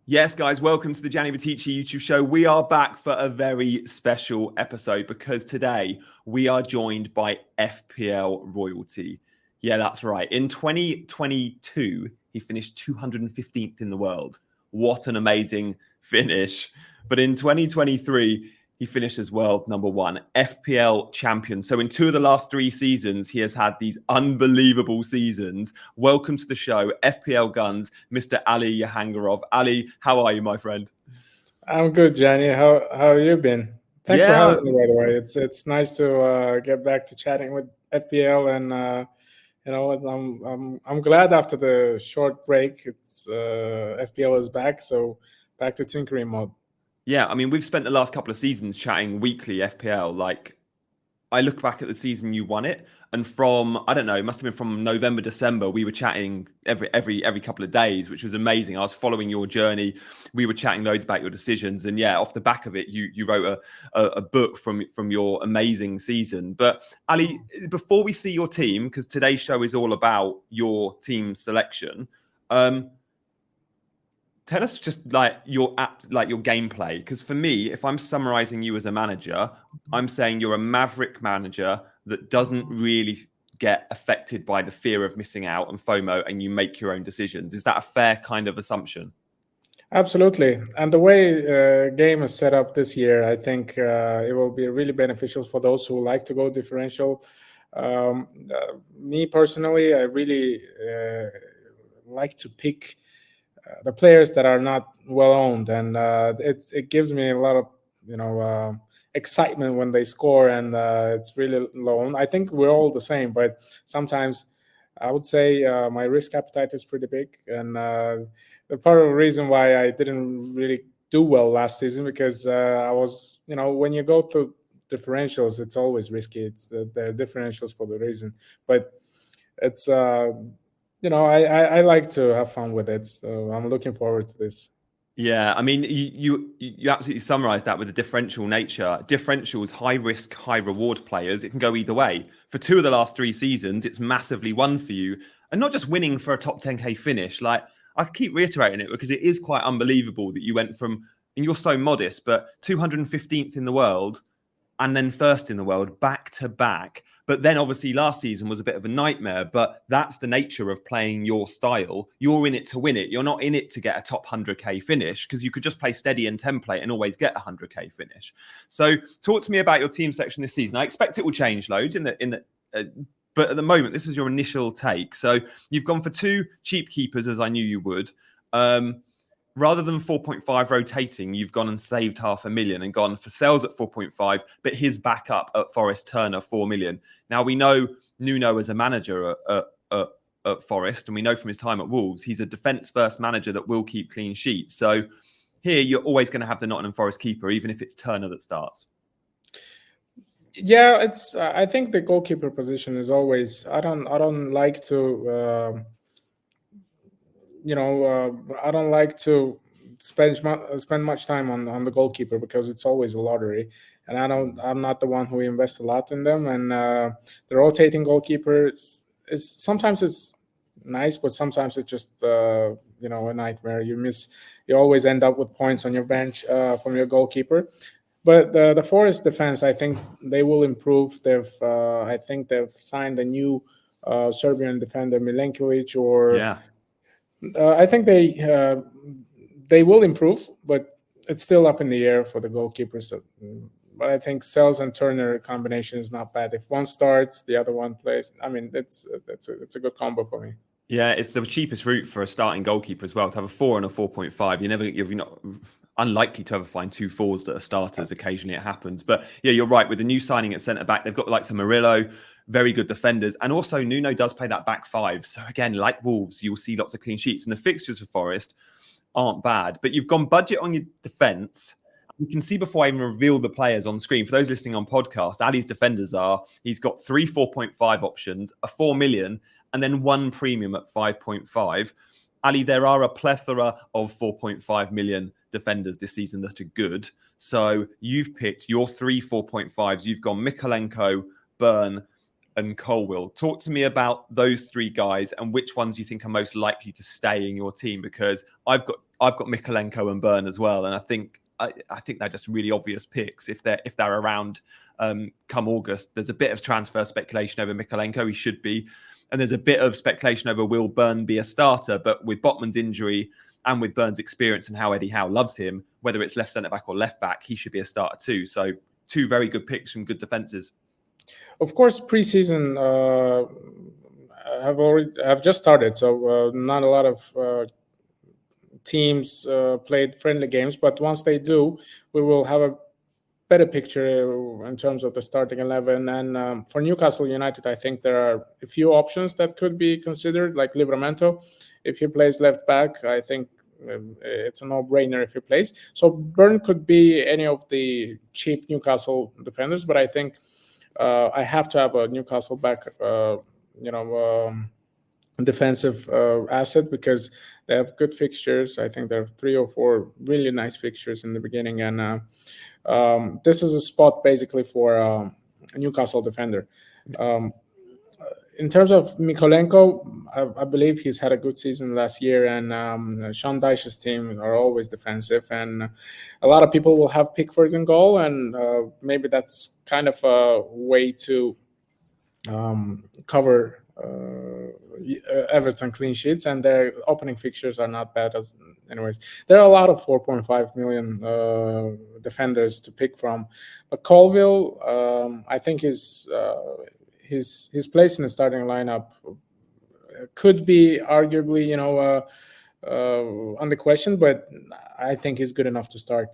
Yes, guys, welcome to the Gianni Batici YouTube show. We are back for a very special episode because today we are joined by FPL royalty. Yeah, that's right. In 2022, he finished 215th in the world. What an amazing finish. But in 2023, he finished as world number one, FPL champion. So in two of the last three seasons, he has had these unbelievable seasons. Welcome to the show, FPL Guns, Mr. Ali Yahangarov. Ali, how are you, my friend? I'm good, Gianni. How have you been? Thanks for having me, by the way. It's nice to get back to chatting with FPL, and I'm glad after the short break, it's FPL is back, so back to tinkering mode. Yeah, I mean, we've spent the last couple of seasons chatting weekly FPL. Like, I look back at the season you won it, and from, I don't know, it must have been from November, December, we were chatting every couple of days, which was amazing. I was following your journey. We were chatting loads about your decisions, and yeah, off the back of it, you wrote a book from your amazing season. But Ali, before we see your team, because today's show is all about your team selection, tell us just like your gameplay. Because for me, if I'm summarizing you as a manager, I'm saying you're a maverick manager that doesn't really get affected by the fear of missing out and FOMO, and you make your own decisions. Is that a fair kind of assumption? Absolutely. And the way game is set up this year, I think it will be really beneficial for those who like to go differential. Me personally, I really like to pick the players that are not well owned, and it gives me a lot of excitement when they score, and it's really low owned. I think we're all the same, but sometimes I would say my risk appetite is pretty big, and the part of the reason why I didn't really do well last season, because I was, when you go to differentials, it's always risky. It's they're differentials for the reason, but it's I like to have fun with it, so I'm looking forward to this. Yeah, I mean, you absolutely summarized that with the differential nature. Differentials, high risk, high reward players. It can go either way. For two of the last three seasons, it's massively won for you, and not just winning for a top 10k finish. Like, I keep reiterating it because it is quite unbelievable that you went from, and you're so modest, but 215th in the world and then first in the world back to back. But then obviously last season was a bit of a nightmare, but that's the nature of playing your style. You're in it to win it. You're not in it to get a top 100k finish, because you could just play steady and template and always get a 100k finish. So talk to me about your team section this season. I expect it will change loads but at the moment, this is your initial take. So you've gone for two cheap keepers, as I knew you would. Rather than 4.5 rotating, you've gone and saved 500,000 and gone for sales at 4.5, but his backup at Forest Turner, 4 million. Now, we know Nuno as a manager at Forest, and we know from his time at Wolves, he's a defence-first manager that will keep clean sheets. So here, you're always going to have the Nottingham Forest keeper, even if it's Turner that starts. Yeah, it's. I think the goalkeeper position is always. I don't like to. I don't like to spend much time on the goalkeeper, because it's always a lottery, and I'm not the one who invests a lot in them. And the rotating goalkeeper is sometimes it's nice, but sometimes it's just a nightmare. You always end up with points on your bench from your goalkeeper. But the Forest defense, I think they will improve. I think they've signed a new Serbian defender, Milenkovic, or. Yeah. I think they will improve, but it's still up in the air for the goalkeeper. So, but I think Sells and Turner combination is not bad. If one starts, the other one plays. I mean, it's a good combo for me. Yeah, it's the cheapest route for a starting goalkeeper as well, to have a 4 and a 4.5. You're not unlikely to ever find two 4s that are starters. Occasionally it happens. But yeah, you're right. With the new signing at centre-back, they've got like some Murillo, very good defenders. And also Nuno does play that back five. So again, like Wolves, you'll see lots of clean sheets. And the fixtures for Forest aren't bad. But you've gone budget on your defence. You can see before I even reveal the players on screen, for those listening on podcast, Ali's defenders he's got 3 4.5 options, a 4 million, and then one premium at 5.5. Ali, there are a plethora of 4.5 million defenders this season that are good. So you've picked your 3 4.5s. You've gone Mikolenko, Byrne, and Colwill. Talk to me about those three guys and which ones you think are most likely to stay in your team, because I've got I've got Mykolenko and Burn as well, and I think they're just really obvious picks if they're around come August. There's a bit of transfer speculation over Mykolenko. He should be. And there's a bit of speculation over will Burn be a starter. But with Botman's injury and with Burn's experience and how Eddie Howe loves him, whether it's left centre-back or left-back, he should be a starter too. So 2 very good picks from good defences. Of course, preseason have just started. So not a lot of teams played friendly games. But once they do, we will have a better picture in terms of the starting 11. And for Newcastle United, I think there are a few options that could be considered, like Livramento. If he plays left back, I think it's a no-brainer if he plays. So Burn could be any of the cheap Newcastle defenders, but I think I have to have a Newcastle back, defensive asset, because they have good fixtures. I think there are 3 or 4 really nice fixtures in the beginning, and this is a spot basically for a Newcastle defender. In terms of Mykolenko, I believe he's had a good season last year, and Sean Dyche's team are always defensive, and a lot of people will have Pickford in goal, and maybe that's kind of a way to cover Everton clean sheets, and their opening fixtures are not bad. Anyways, there are a lot of 4.5 million defenders to pick from, but Colville, I think his place in the starting lineup could be arguably, under question, but I think he's good enough to start.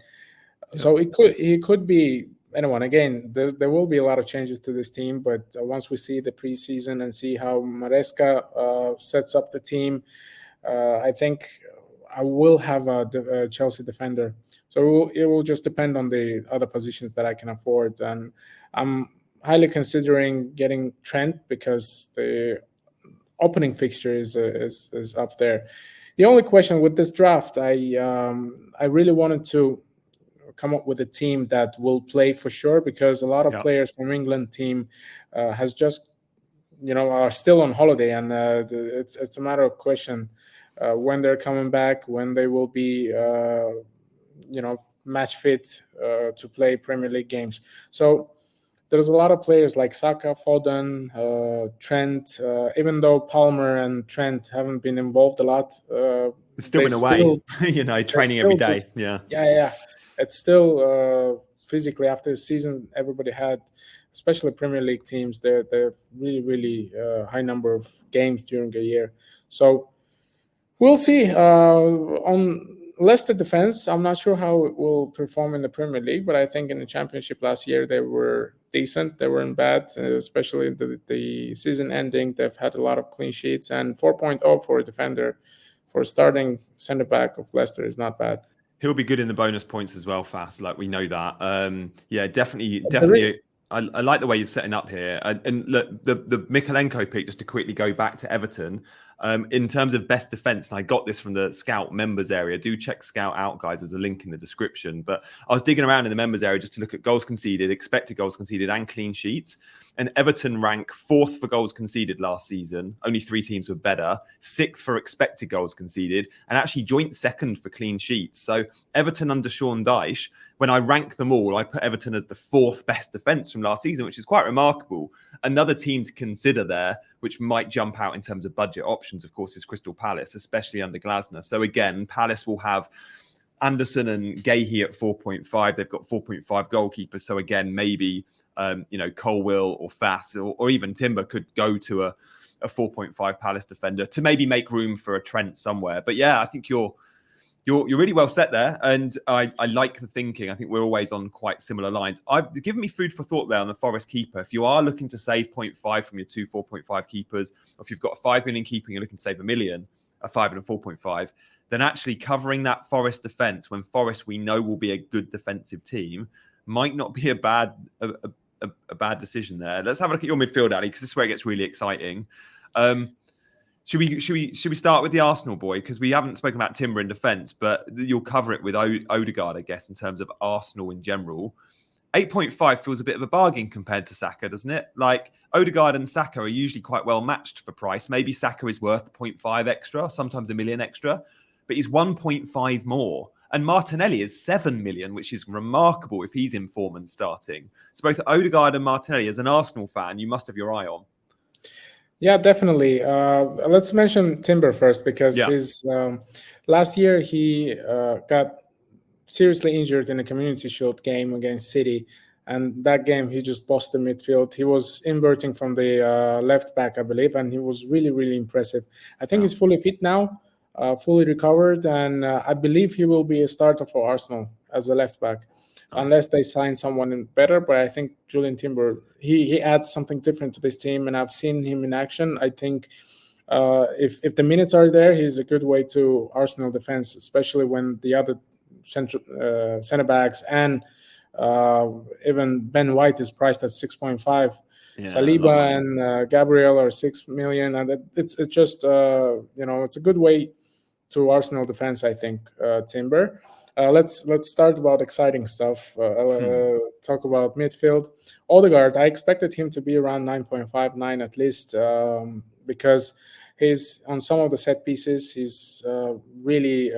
Yeah. So he could be anyone. Again, there will be a lot of changes to this team, but once we see the preseason and see how Maresca sets up the team, I think I will have a Chelsea defender. So it will just depend on the other positions that I can afford, and I'm highly considering getting Trent because the opening fixture is up there. The only question with this draft, I really wanted to come up with a team that will play for sure, because a lot of players from England team has just are still on holiday, and it's a matter of question when they're coming back, when they will be match fit to play Premier League games. So there's a lot of players like Saka, Foden, Trent, even though Palmer and Trent haven't been involved a lot. They've still been away, training every day. Yeah. It's still physically, after the season everybody had, especially Premier League teams, they're really, really high number of games during a year. So we'll see. On Leicester defense, I'm not sure how it will perform in the Premier League, but I think in the Championship last year they were decent. They weren't bad, especially the season ending. They've had a lot of clean sheets, and 4.0 for a defender for starting centre back of Leicester is not bad. He'll be good in the bonus points as well, Fast. Like, we know that. Definitely. I like the way you're setting up here. And look, the Mykolenko pick, just to quickly go back to Everton, in terms of best defense, and I got this from the Scout members area. Do check Scout out, guys. There's a link in the description. But I was digging around in the members area just to look at goals conceded, expected goals conceded, and clean sheets. And Everton rank 4th for goals conceded last season. Only 3 teams were better. 6th for expected goals conceded, and actually joint 2nd for clean sheets. So Everton under Sean Dyche, when I rank them all, I put Everton as the 4th best defence from last season, which is quite remarkable. Another team to consider there, which might jump out in terms of budget options, of course, is Crystal Palace, especially under Glasner. So again, Palace will have Anderson and Gahey at 4.5. They've got 4.5 goalkeepers. So again, maybe Colwill or Fass or even Timber could go to a 4.5 Palace defender to maybe make room for a Trent somewhere. But yeah, I think you're really well set there, and I like the thinking. I think we're always on quite similar lines. I've given me food for thought there on the Forest keeper. If you are looking to save 0.5 from your 2 4.5 keepers, or if you've got a 5 million keeper and you're looking to save $1 million, a 5 and a 4.5, then actually covering that Forest defence, when Forest we know will be a good defensive team, might not be a bad decision there. Let's have a look at your midfield, Ali, because this is where it gets really exciting. Should we start with the Arsenal boy? Because we haven't spoken about Timber in defence, but you'll cover it with Odegaard, I guess, in terms of Arsenal in general. 8.5 feels a bit of a bargain compared to Saka, doesn't it? Like, Odegaard and Saka are usually quite well matched for price. Maybe Saka is worth 0.5 extra, sometimes $1 million extra. but he's 1.5 more. And Martinelli is 7 million, which is remarkable if he's in form and starting. So both Odegaard and Martinelli, as an Arsenal fan, you must have your eye on. Yeah, definitely. Let's mention Timber first, because his last year he got seriously injured in a Community Shield game against City, and that game he just bossed the midfield. He was inverting from the left back, I believe, and he was really, really impressive. I think he's fully fit now, fully recovered, and I believe he will be a starter for Arsenal as a left back. Nice. Unless they sign someone better. But I think Julian Timber, he adds something different to this team, and I've seen him in action. I think if the minutes are there, he's a good way to Arsenal defense, especially when the other center backs and even Ben White is priced at 6.5. Yeah, Saliba and Gabriel are 6 million, and it's just it's a good way to Arsenal defense, I think. Timber. Let's start about exciting stuff. Talk about midfield. Odegaard, I expected him to be around 9.5, 9 at least, because he's on some of the set pieces. He's really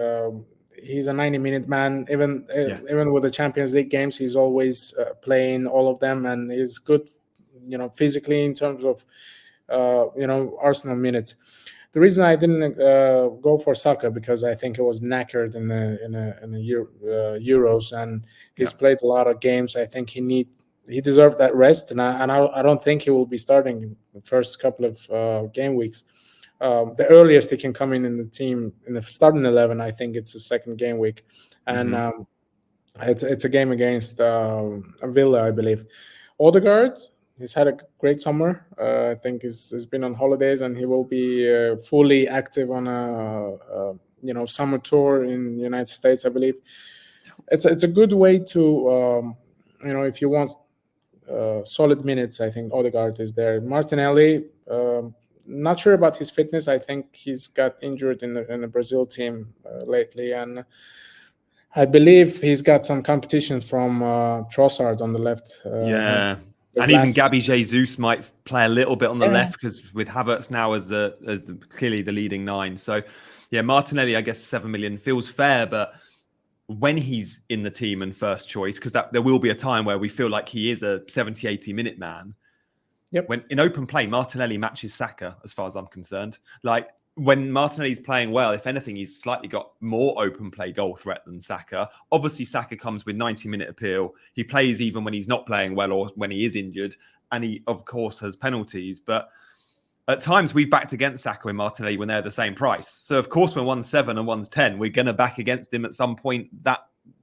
he's a 90-minute man. Even with the Champions League games, he's always playing all of them, and he's good, physically in terms of Arsenal minutes. The reason I didn't go for Saka, because I think it was knackered in the Euros, and he's played a lot of games. I think he deserved that rest, and I don't think he will be starting the first couple of game weeks. The earliest he can come in the team in the starting 11, I think it's the second game week, and it's a game against Villa, I believe. Odegaard, he's had a great summer. I think he's been on holidays, and he will be fully active on a summer tour in the United States, I believe. It's a good way to if you want solid minutes, I think Odegaard is there. Martinelli, not sure about his fitness. I think he's got injured in the Brazil team lately, and I believe he's got some competition from Trossard on the left. And even Gabby Jesus might play a little bit on the left, because with Havertz now as clearly the leading 9. So, Martinelli, I guess 7 million feels fair, but when he's in the team and first choice, because there will be a time where we feel like he is a 70, 80-minute man. Yep. When in open play, Martinelli matches Saka, as far as I'm concerned. Like, when Martinelli's playing well, if anything, he's slightly got more open play goal threat than Saka. Obviously, Saka comes with 90-minute appeal. He plays even when he's not playing well or when he is injured. And he, of course, has penalties. But at times, we've backed against Saka and Martinelli when they're the same price. So, of course, when one's 7 and one's 10, we're going to back against him at some point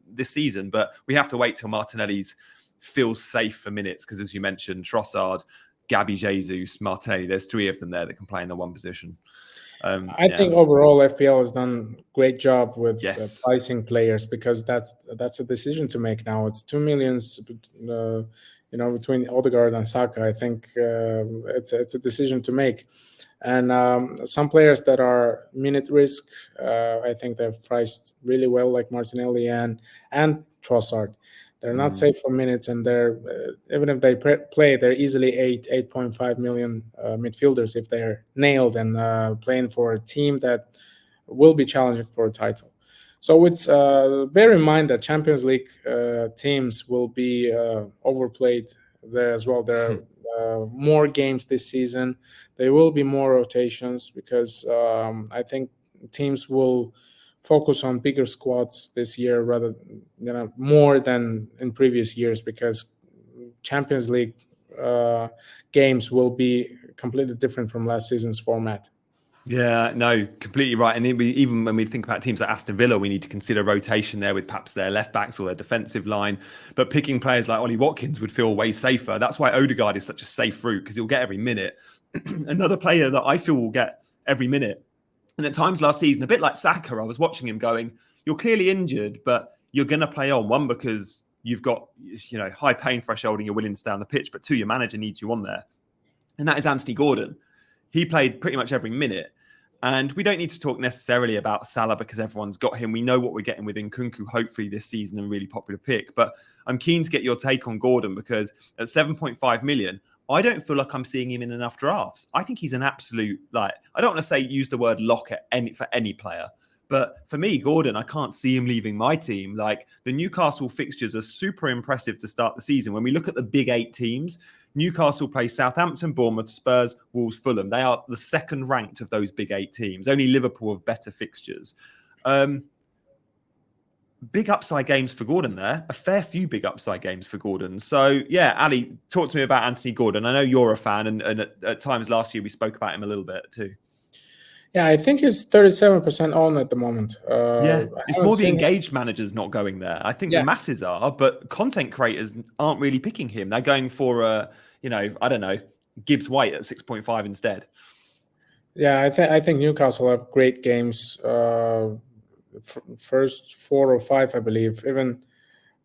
this season. But we have to wait till Martinelli's feels safe for minutes. Because, as you mentioned, Trossard, Gabby Jesus, Martinelli, there's 3 of them there that can play in the one position. I think overall FPL has done a great job with pricing players, because that's a decision to make now. It's 2 million, between Odegaard and Saka. I think it's a decision to make, and some players that are minute risk, I think they've priced really well, like Martinelli and Trossard. They're not safe for minutes, and they're even if they play, they're easily 8.5 million midfielders if they're nailed and playing for a team that will be challenging for a title. So it's bear in mind that Champions League teams will be overplayed there as well. There are more games this season. There will be more rotations, because I think teams will focus on bigger squads this year rather more than in previous years, because Champions League games will be completely different from last season's format. Yeah, no, completely right. And even when we think about teams like Aston Villa, we need to consider rotation there with perhaps their left backs or their defensive line. But picking players like Ollie Watkins would feel way safer. That's why Odegaard is such a safe route, because he'll get every minute. Another player that I feel will get every minute, and at times last season, a bit like Saka, I was watching him going, you're clearly injured, but you're going to play on. 1, because you've got high pain threshold and you're willing to stay on the pitch, but 2, your manager needs you on there. And that is Anthony Gordon. He played pretty much every minute. And we don't need to talk necessarily about Salah, because everyone's got him. We know what we're getting with Nkunku, hopefully this season, a really popular pick. But I'm keen to get your take on Gordon, because at 7.5 million, I don't feel like I'm seeing him in enough drafts. I think he's an absolute, I don't want to say use the word lock for any player, But for me, Gordon, I can't see him leaving my team. Like, the Newcastle fixtures are super impressive to start the season. When we look at the big 8 teams, Newcastle play Southampton, Bournemouth, Spurs, Wolves, Fulham. They are the second ranked of those big 8 teams. Only Liverpool have better fixtures. Big upside games for Gordon there. A fair few big upside games for Gordon. So, yeah, Ali, talk to me about Anthony Gordon. I know you're a fan, and at times last year we spoke about him a little bit too. Yeah, I think he's 37% on at the moment. It's more the engaged managers not going there. I think the masses are, but content creators aren't really picking him. They're going for, I don't know, Gibbs White at 6.5 instead. Yeah, I think Newcastle have great games. First 4 or 5, I believe. Even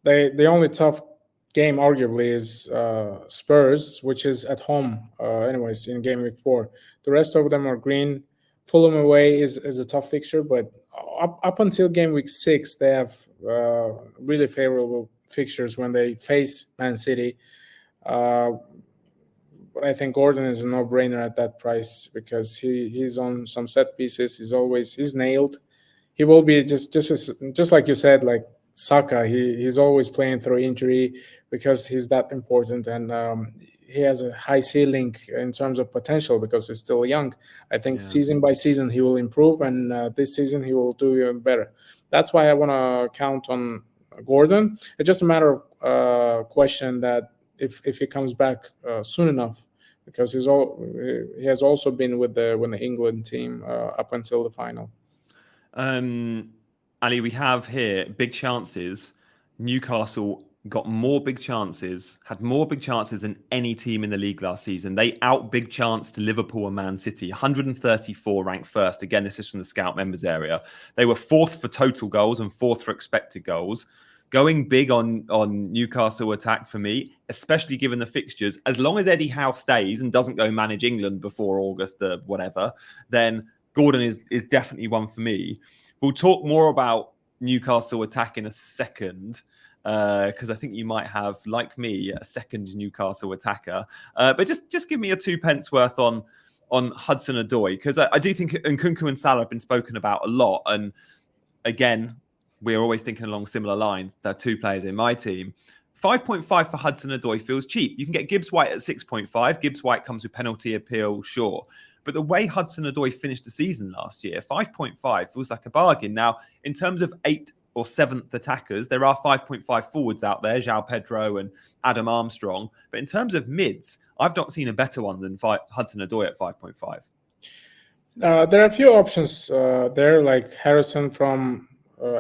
the only tough game, arguably, is Spurs, which is at home. Anyways, in game week 4, the rest of them are green. Fulham away is a tough fixture, but up until game week 6, they have really favorable fixtures when they face Man City. But I think Gordon is a no-brainer at that price because he's on some set pieces. He's nailed. He will be just like you said, like Saka. He's always playing through injury because he's that important, and he has a high ceiling in terms of potential because he's still young. I think season by season he will improve, and this season he will do even better. That's why I want to count on Gordon. It's just a matter of question that if he comes back soon enough, because he has also been with the England team up until the final. Ali, we have here big chances. Newcastle got more big chances, had more big chances than any team in the league last season. They out big chance to Liverpool and Man City. 134 ranked first. Again, this is from the Scout members area. They were 4th for total goals and 4th for expected goals. Going big on Newcastle attack for me, especially given the fixtures. As long as Eddie Howe stays and doesn't go manage England before August, whatever, then Gordon is definitely one for me. We'll talk more about Newcastle attack in a second, because I think you might have, like me, a second Newcastle attacker. But just give me a 2 pence worth on Hudson-Odoi, because I do think Nkunku and Salah have been spoken about a lot. And again, we're always thinking along similar lines. There are 2 players in my team. 5.5 for Hudson-Odoi feels cheap. You can get Gibbs White at 6.5. Gibbs White comes with penalty appeal, sure. But the way Hudson-Odoi finished the season last year, 5.5 feels like a bargain. Now, in terms of 8th or 7th attackers, there are 5.5 forwards out there, João Pedro and Adam Armstrong. But in terms of mids, I've not seen a better one than Hudson-Odoi at 5.5. There are a few options there, like Harrison from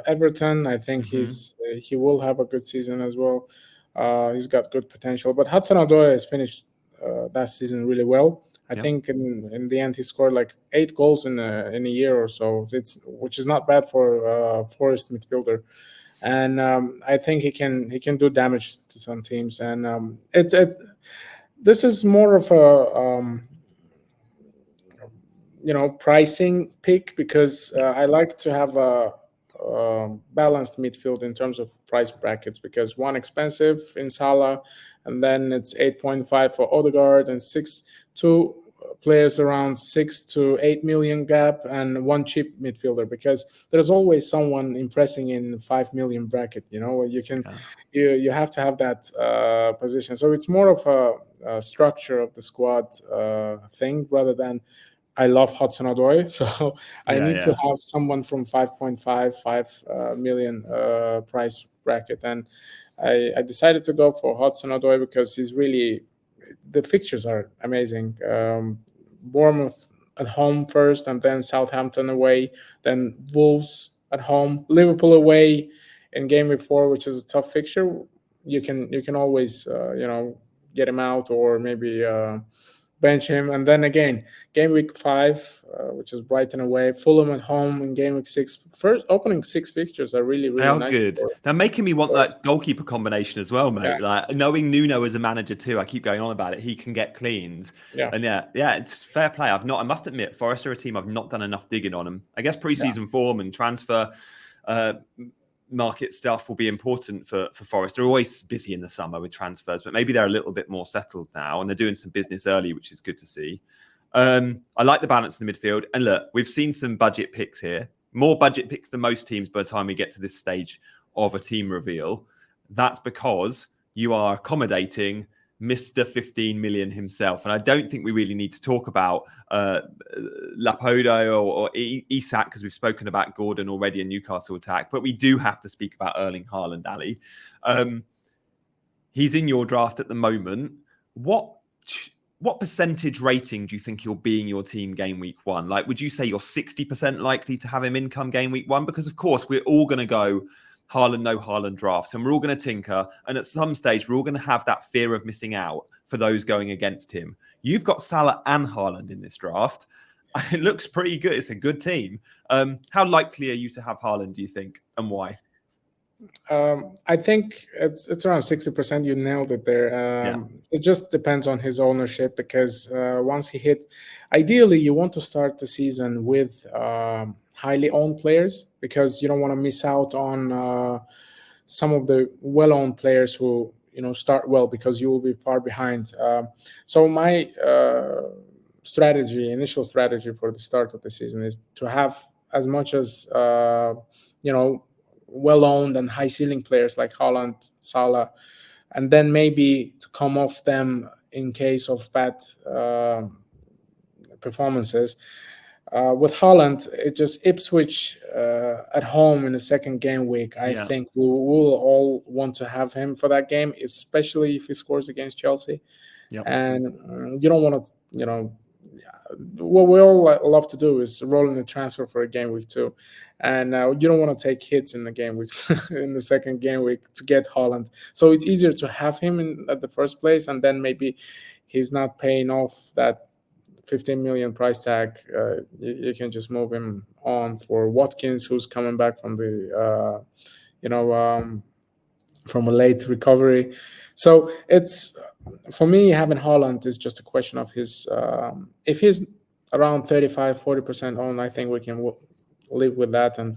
Everton. I think he will have a good season as well. He's got good potential. But Hudson-Odoi has finished that season really well. I think in the end he scored like 8 goals in a year or so, which is not bad for a Forest midfielder, and I think he can do damage to some teams. And this is more of a pricing pick because I like to have a balanced midfield in terms of price brackets, because one expensive in Salah, and then it's 8.5 for Odegaard, and 2 players around 6 to 8 million gap, and 1 cheap midfielder, because there's always someone impressing in 5 million bracket. You have to have that position. So it's more of a structure of the squad thing rather than I love Hudson-Odoi, so I need to have someone from 5.5 million price bracket. And I decided to go for Hudson-Odoi because the fixtures are amazing. Bournemouth at home first, and then Southampton away, then Wolves at home, Liverpool away in game week 4, which is a tough fixture. You can always get him out or maybe bench him. And then again, game week 5, which is Brighton away, Fulham at home in game week 6. First opening 6 fixtures are really nice. Good. They're making me want that goalkeeper combination as well, mate. Like, knowing Nuno as a manager too, I keep going on about it. He can get cleans. And it's fair play. I must admit, Forest are a team I've not done enough digging on them. I guess preseason form and transfer market stuff will be important for Forest. They're always busy in the summer with transfers, but maybe they're a little bit more settled now, and they're doing some business early, which is good to see. I like the balance in the midfield. And look, we've seen some budget picks here. more budget picks than most teams by the time we get to this stage of a team reveal. That's because you are accommodating Mr. 15 million himself. And I don't think we really need to talk about Lapodo or Isak, because we've spoken about Gordon already in Newcastle attack, but we do have to speak about Erling Haaland, Ali. He's in your draft at the moment. What percentage rating do you think he'll be in your team game week 1? Like, would you say you're 60% likely to have him in come game week 1? Because, of course, we're all going to go Haaland, no Haaland drafts, and we're all going to tinker. And at some stage, we're all going to have that fear of missing out for those going against him. You've got Salah and Haaland in this draft. It looks pretty good. It's a good team. How likely are you to have Haaland, do you think, and why? I think it's around 60%. You nailed it there. It just depends on his ownership, because once he hit, ideally you want to start the season with highly owned players, because you don't want to miss out on some of the well-owned players who start well, because you will be far behind. So my initial strategy for the start of the season is to have as much as well-owned and high-ceiling players like Haaland, Salah, and then maybe to come off them in case of bad performances. With Haaland, it just Ipswich at home in the second game week. I think we will all want to have him for that game, especially if he scores against Chelsea. And you don't want to, what we all love to do is roll in the transfer for a game week 2. And you don't want to take hits in the game week, in the second game week to get Haaland. So it's easier to have him at the first place, and then maybe he's not paying off that 15 million price tag. You can just move him on for Watkins, who's coming back from the, from a late recovery. So it's, for me, having Haaland is just a question of his, if he's around 35-40% owned, I think we can live with that and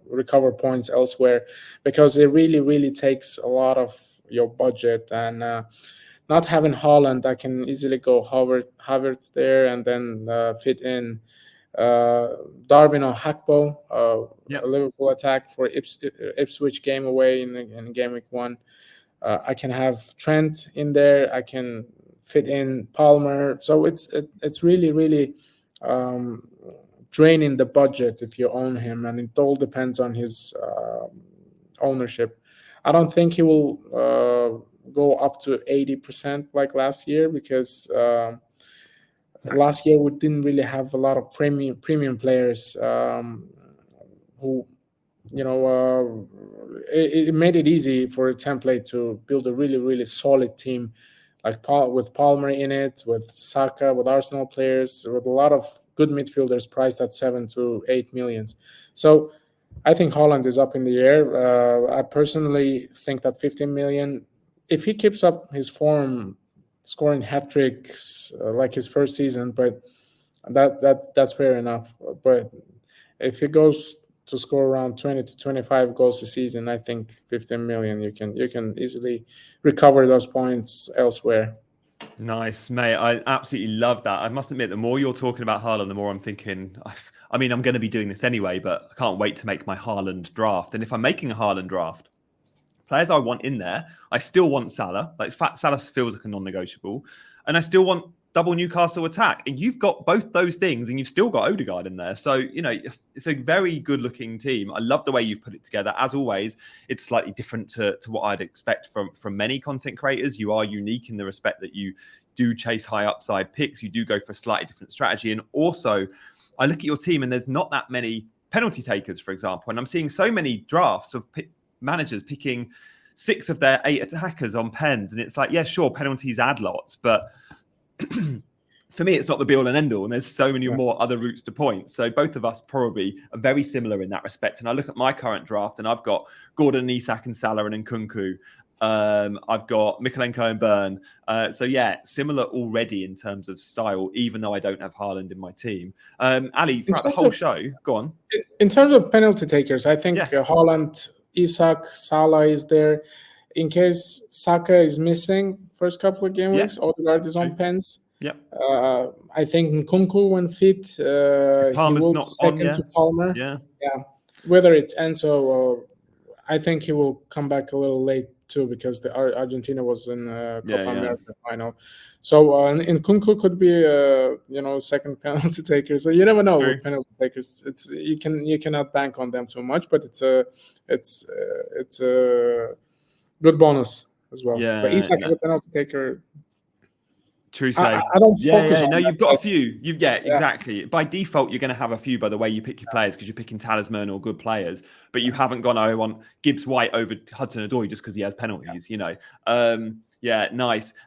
recover points elsewhere, because it really takes a lot of your budget. And not having Haaland, I can easily go Havertz there, and then fit in Darwin or Hakpo, a Liverpool attack for Ipswich game away in game week 1. I can have Trent in there. I can fit in Palmer. So it's really draining the budget if you own him, and it all depends on his ownership. I don't think he will go up to 80% like last year, because last year we didn't really have a lot of premium players who it made it easy for a template to build a really solid team, like with Palmer in it, with Saka, with Arsenal players, with a lot of good midfielders priced at 7 to 8 millions. So I think Haaland is up in the air. I personally think that 15 million, if he keeps up his form, scoring hat tricks like his first season, but that's fair enough. But if he goes to score around 20 to 25 goals a season, I think 15 million, you can easily recover those points elsewhere. Nice, mate. I absolutely love that. I must admit, the more you're talking about Haaland, the more I'm thinking, I mean, I'm going to be doing this anyway, but I can't wait to make my Haaland draft. And if I'm making a Haaland draft, players I want in there, I still want Salah. Like, Salah feels like a non-negotiable. And I still want double Newcastle attack. And you've got both those things, and you've still got Odegaard in there. So, it's a very good-looking team. I love the way you've put it together. As always, it's slightly different to what I'd expect from many content creators. You are unique in the respect that you do chase high upside picks. You do go for a slightly different strategy. And also, I look at your team, and there's not that many penalty takers, for example. And I'm seeing so many drafts of managers picking 6 of their 8 attackers on pens. And it's like, yeah, sure, penalties add lots, but for me, it's not the be all and end all. And there's so many more other routes to points. So both of us probably are very similar in that respect. And I look at my current draft, and I've got Gordon, Isak, and Salah, and Nkunku. I've got Mikolenko and Byrne. So yeah, similar already in terms of style, even though I don't have Haaland in my team. Ali, throughout the whole show, go on. In terms of penalty takers, I think Haaland, Isak, Salah is there. In case Saka is missing first couple of game weeks, Odegaard is on pens. Yep. I think Nkunku, when fit, he Palmer's will be not on, second to Palmer. Yeah. Whether it's Enzo or I think he will come back a little late too, because the Argentina was in Copa America final. So Nkunku could be second penalty taker. So you never know with penalty takers. It's you cannot bank on them too much, but it's a good bonus as well. Yeah, But Isak is a penalty taker. True say. I don't focus on no, that, you've got a few. Exactly. By default, you're going to have a few by the way you pick your players, because you're picking talisman or good players, but you haven't gone, I want Gibbs White over Hudson-Odoi just because he has penalties, nice.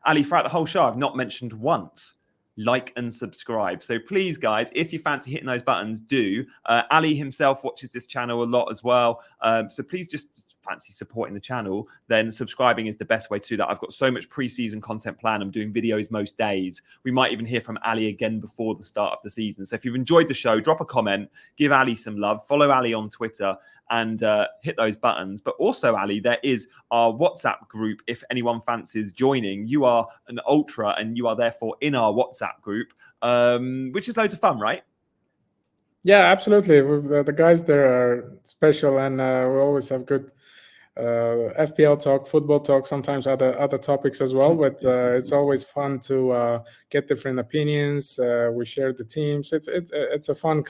Ali, throughout the whole show, I've not mentioned once like and subscribe. So please, guys, if you fancy hitting those buttons, do. Ali himself watches this channel a lot as well. So please just fancy supporting the channel, then subscribing is the best way to do that. I've got so much pre-season content planned. I'm doing videos most days. We might even hear from Ali again before the start of the season. So if you've enjoyed the show, drop a comment, give Ali some love, follow Ali on Twitter, and hit those buttons. But also, Ali, there is our WhatsApp group if anyone fancies joining. You are an ultra and you are therefore in our WhatsApp group, which is loads of fun, right? Yeah, absolutely. The guys there are special, and we always have good FPL talk, football talk, sometimes other topics as well. But it's always fun to get different opinions. We share the teams. It's a fun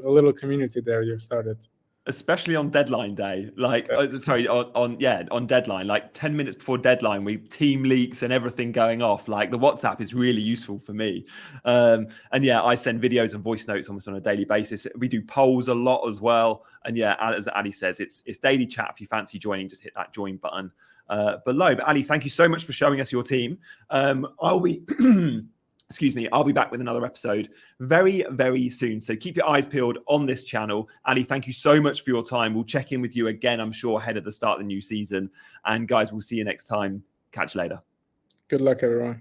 little community there you've started. Especially on deadline day, on deadline, like 10 minutes before deadline, we team leaks and everything going off. Like the WhatsApp is really useful for me. I send videos and voice notes almost on a daily basis. We do polls a lot as well. And as Ali says, it's daily chat. If you fancy joining, just hit that join button below. But Ali, thank you so much for showing us your team. I'll be back with another episode very, very soon. So keep your eyes peeled on this channel. Ali, thank you so much for your time. We'll check in with you again, I'm sure, ahead of the start of the new season. And guys, we'll see you next time. Catch you later. Good luck, everyone.